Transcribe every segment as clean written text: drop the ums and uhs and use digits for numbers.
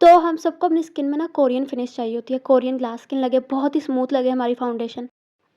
तो हम सबको अपनी स्किन में ना कोरियन फिनिश चाहिए होती है, कोरियन ग्लास स्किन लगे, बहुत ही स्मूथ लगे हमारी फाउंडेशन।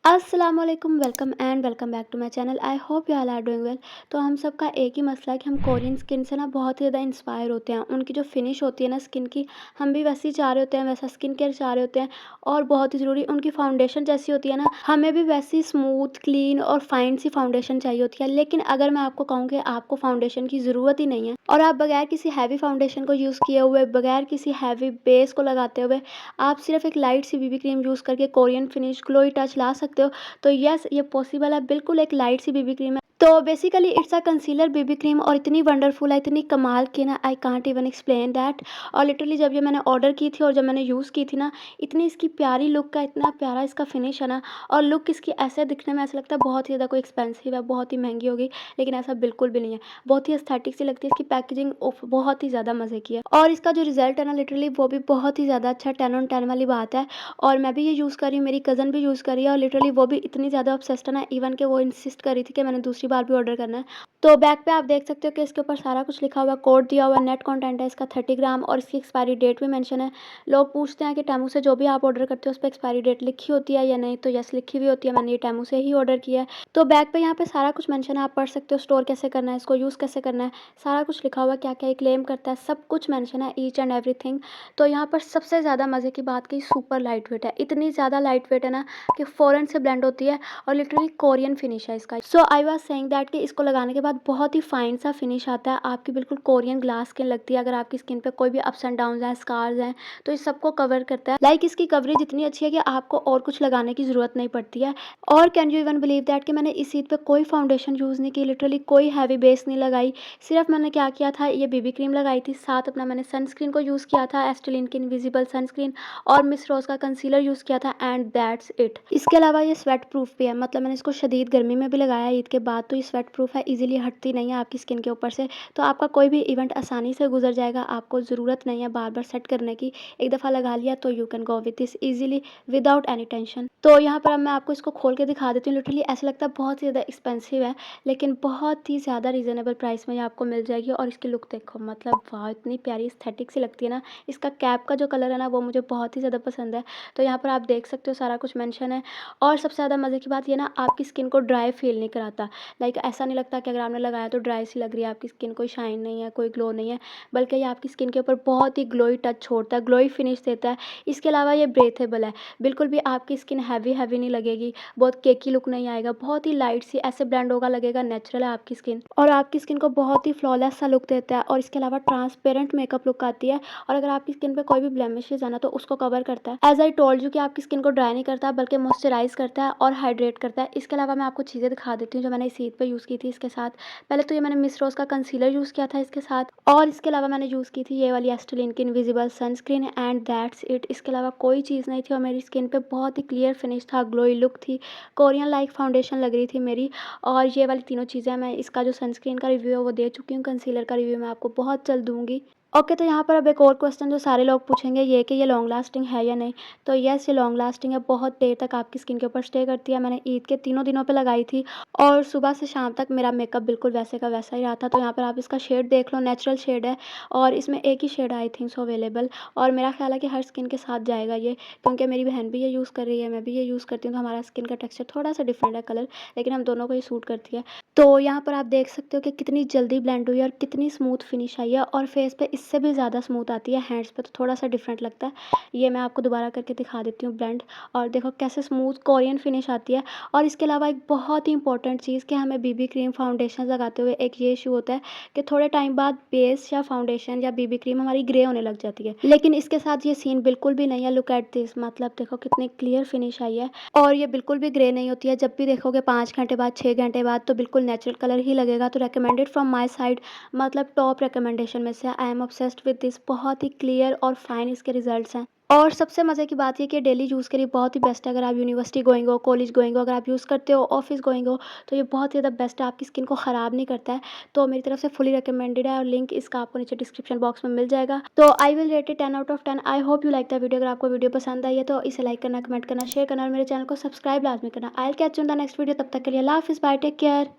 अस्सलाम वालेकुम, welcome and welcome back to my channel. I hope you all are doing well. तो हम सबका एक ही मसला है कि हम कोरियन स्किन से ना बहुत ही ज़्यादा इंस्पायर होते हैं। उनकी जो फिनिश होती है ना स्किन की, हम भी वैसी चाह रहे होते हैं, वैसा स्किन केयर चाह रहे होते हैं। और बहुत ही ज़रूरी उनकी फाउंडेशन जैसी होती है ना, हमें भी वैसी स्मूथ, क्लीन और फाइन सी फाउंडेशन चाहिए होती है। लेकिन अगर मैं आपको कहूँ कि आपको फाउंडेशन की ज़रूरत ही नहीं है और आप बगैर किसी हैवी फाउंडेशन को यूज़ किए हुए, बगैर किसी हैवी बेस को लगाते हुए, आप सिर्फ एक लाइट सी बीबी क्रीम यूज़ करके कोरियन फिनिश, ग्लोई टच ला सकते हो, तो यस, ये पॉसिबल है। बिल्कुल एक लाइट सी बीबी क्रीम है। तो basically it's a concealer BB cream और इतनी वंडरफुल है, इतनी कमाल की ना, I can't even explain that. और लिटरली जब ये मैंने ऑर्डर की थी और जब मैंने यूज़ की थी ना, इतनी इसकी प्यारी लुक का, इतना प्यारा इसका फिनिश है ना। और लुक इसकी ऐसे दिखने में ऐसा लगता है बहुत ही ज़्यादा कोई एक्सपेंसिव है, बहुत ही महंगी होगी, लेकिन ऐसा बिल्कुल भी नहीं है। बहुत ही एस्थेटिक सी लगती है इसकी पैकेजिंग, उफ, बहुत ही ज़्यादा मज़े की है। और इसका जो रिजल्ट है ना, लिटरली वो भी बहुत ही ज़्यादा अच्छा, 10 ऑन 10 वाली बात है। और मैं भी ये यूज़ कर रही हूँ, मेरी कज़न भी यूज़ कर रही है और लिटरली वो भी इतनी ज़्यादा ऑब्सेस्ड है ना, इवन कि वो इंसिस्ट कर रही थी कि मैंने दूसरी बार भी ऑर्डर करना है। तो बैक पे आप देख सकते हो कि इसके ऊपर सारा कुछ लिखा हुआ है, कोड दिया हुआ है, नेट कंटेंट है इसका 30 ग्राम और इसकी एक्सपायरी डेट भी मेंशन है। लोग पूछते हैं कि टेमू से जो भी आप ऑर्डर करते हो उस पे एक्सपायरी डेट लिखी होती है या नहीं, तो यस, लिखी हुई होती है। मैंने ये टेमू से ही ऑर्डर किया है। तो बैक पे यहाँ पे सारा कुछ मेंशन है, आप पढ़ सकते हो, स्टोर कैसे करना है, इसको यूज़ कैसे करना है, सारा कुछ लिखा हुआ है, क्या-क्या ये क्लेम करता है, सब कुछ मेंशन है, ईच एंड एवरीथिंग। तो यहाँ पर सबसे ज़्यादा मज़े की बात कि सुपर लाइट वेट है, इतनी ज़्यादा लाइट वेट है ना कि फ़ौरन से ब्लेंड होती है और लिटरली कोरियन फिनिश है इसका। सो आई वाज़ सेइंग दैट कि इसको लगाने के बाद बहुत ही फाइन सा फिनिश आता है, आपकी बिल्कुल कोरियन ग्लास स्किन लगती है। अगर आपकी स्किन पे कोई भी अप्स एंड डाउन्स हैं, स्कार्स हैं, तो इस सबको कवर करता है। लाइक इसकी कवरेज इतनी अच्छी है कि आपको और कुछ लगाने की ज़रूरत नहीं पड़ती है। और can you even believe that कि मैंने इस ईद पे कोई फाउंडेशन यूज़ नहीं की, लिटरली कोई हैवी बेस नहीं लगाई। सिर्फ मैंने क्या किया था, ये बीबी क्रीम लगाई थी, साथ अपना मैंने सनस्क्रीन को यूज़ किया था, एस्टेलिन की इनविजिबल सनस्क्रीन, और मिस रोज़ का कंसीलर यूज़ किया था, एंड दैट्स इट। इसके अलावा ये स्वेट प्रूफ भी है, मतलब मैंने इसको शदीद गर्मी में भी लगाया ईद के बाद, तो ये स्वेट प्रूफ है, ईज़िली हटती नहीं है आपकी स्किन के ऊपर से। तो आपका कोई भी इवेंट आसानी से गुजर जाएगा, आपको ज़रूरत नहीं है बार-बार सेट करने की। एक दफ़ा लगा लिया तो you can go with this easily without any tension. तो यहाँ पर अब मैं आपको इसको खोल के दिखा देती हूँ। लिटरली ऐसा लगता है बहुत ही ज़्यादा एक्सपेंसिव है, लेकिन बहुत ही ज़्यादा रीज़नेबल प्राइस में ये आपको मिल जाएगी। और इसकी लुक देखो, मतलब वाह! इतनी प्यारी एस्थेटिक सी लगती है ना। इसका कैप का जो कलर है ना, वो मुझे बहुत ही ज़्यादा पसंद है। तो यहाँ पर आप देख सकते हो सारा कुछ मेंशन है। और सबसे ज़्यादा मज़े की बात ये ना, आपकी स्किन को ड्राई फ़ील नहीं कराता। लाइक ऐसा नहीं लगता कि अगर आपने लगाया तो ड्राई सी लग रही है आपकी स्किन, कोई शाइन नहीं है, कोई ग्लो नहीं है, बल्कि ये आपकी स्किन के ऊपर बहुत ही ग्लोई टच छोड़ता है, ग्लोई फिनिश देता है। इसके अलावा ये ब्रेथेबल है, बिल्कुल भी आपकी स्किन हैवी नहीं लगेगी, बहुत केकी लुक नहीं आएगा, बहुत ही लाइट सी ऐसे ब्लेंड होगा, लगेगा नेचुरल है आपकी स्किन, और आपकी स्किन को बहुत ही फ्लॉलेस सा लुक देता है। और इसके अलावा ट्रांसपेरेंट मेकअप लुक आती है, और अगर आपकी स्किन पे कोई भी ब्लेमिशेज़ है ना, तो उसको कवर करता है। एज़ आई टोल्ड यू कि आपकी स्किन को ड्राई नहीं करता, बल्कि मॉइस्चराइज़ करता है और हाइड्रेट करता है। इसके अलावा मैं आपको चीज़ें दिखा देती हूँ जो मैंने इस ईद पे यूज़ की थी इसके साथ। पहले तो ये मैंने मिस रोज़ का कंसीलर यूज़ किया था इसके साथ, और इसके अलावा मैंने यूज़ की थी ये वाली एस्टेलिन की invisible sunscreen, and that's it. इसके अलावा कोई चीज़ नहीं थी और मेरी स्किन पे बहुत ही क्लियर फिनिश था, ग्लोई लुक थी, कोरियन लाइक फाउंडेशन लग रही थी मेरी। और ये वाली तीनों चीज़ें, मैं इसका जो सनस्क्रीन का रिव्यू है वो दे चुकी हूँ, कंसीलर का रिव्यू मैं आपको बहुत जल्द दूँगी। ओके, तो यहाँ पर अब एक और क्वेश्चन जो सारे लोग पूछेंगे ये कि ये लॉन्ग लास्टिंग है या नहीं। तो येस, ये लॉन्ग लास्टिंग है, बहुत देर तक आपकी स्किन के ऊपर स्टे करती है। मैंने ईद के तीनों दिनों पे लगाई थी और सुबह से शाम तक मेरा मेकअप बिल्कुल वैसे का वैसा ही रहा था। तो यहाँ पर आप इसका शेड देख लो, नेचुरल शेड है और इसमें एक ही shade I think so available, और मेरा ख्याल है कि हर स्किन के साथ जाएगा ये, क्योंकि मेरी बहन भी ये यूज़ कर रही है, मैं भी ये यूज़ करती हूँ, तो हमारा स्किन का टेक्सचर थोड़ा सा डिफरेंट है कलर, लेकिन हम दोनों को ही सूट करती है। तो यहाँ पर आप देख सकते हो कि कितनी जल्दी ब्लेंड हुई है और कितनी स्मूथ फिनिश आई है, और फेस पे इससे भी ज़्यादा स्मूथ आती है, हैंड्स पे तो थोड़ा सा डिफरेंट लगता है। ये मैं आपको दोबारा करके दिखा देती हूँ ब्लेंड, और देखो कैसे स्मूथ कोरियन फिनिश आती है। और इसके अलावा एक बहुत ही इंपॉर्टेंट चीज़ कि हमें बीबी क्रीम फाउंडेशन लगाते हुए एक ये इशू होता है कि थोड़े टाइम बाद बेस या फाउंडेशन या बीबी क्रीम हमारी ग्रे होने लग जाती है, लेकिन इसके साथ ये सीन बिल्कुल भी नहीं है। लुक एट दिस, मतलब देखो कितनी क्लियर फिनिश आई है, और ये बिल्कुल भी ग्रे नहीं होती है। जब भी देखोगे 5 घंटे बाद, 6 घंटे बाद, तो बिल्कुल नेचुरल कलर ही लगेगा। तो रिकमेंडेड फ्रॉम माय साइड, मतलब टॉप रिकमेंडेशन में से। I am obsessed with this, बहुत ही क्लियर और फाइन इसके रिजल्ट्स हैं। और सबसे मज़े की बात ये कि डेली यूज़ के लिए बहुत ही बेस्ट है। अगर आप यूनिवर्सिटी गोइंग हो, कॉलेज गोइंग हो, अगर आप यूज़ करते हो, ऑफिस गोइंग हो, तो ये बहुत ही ज़्यादा बेस्ट है, आपकी स्किन को ख़राब नहीं करता है। तो मेरी तरफ से फुली रिकमेंडेड है और लिंक इसका आपको नीचे डिस्क्रिप्शन बॉक्स में मिल जाएगा। तो I will rate it 10 out of 10। I hope you like the video. अगर आपको वीडियो पसंद आई है तो इसे लाइक करना, कमेंट करना, शेयर करना और मेरे चैनल को सब्सक्राइब लाजमी करना। I will catch you in the next video. तब तक के लिए अल्लाह हाफ़िज़, बाय, टेक केयर।